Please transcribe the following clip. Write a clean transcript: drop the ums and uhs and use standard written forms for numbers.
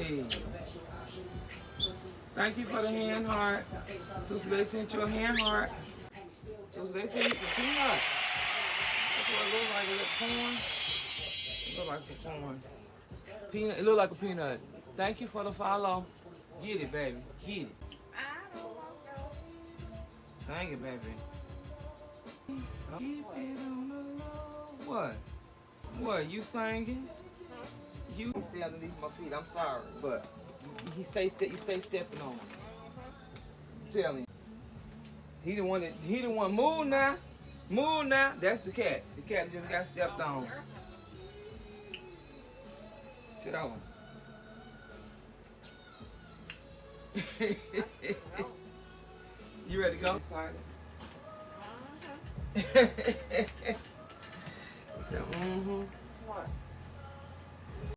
Tootsie. Thank you for the hand heart. Tootsie, they sent you a hand heart. Tootsie, they sent you some peanuts. That's what it looks like. Is it corn? It looks like some corn. Peanut. It look like a peanut. Thank you for the follow. Get it, baby. Get it. Sing it, baby. Keep it on the low. What? What? You singing? You stay underneath my feet. I'm sorry, but you stay stepping on him. Tell him. He the one. Move now. Move now. That's the cat. The cat just got stepped on. Sit down. You ready to go? Excited. So, What?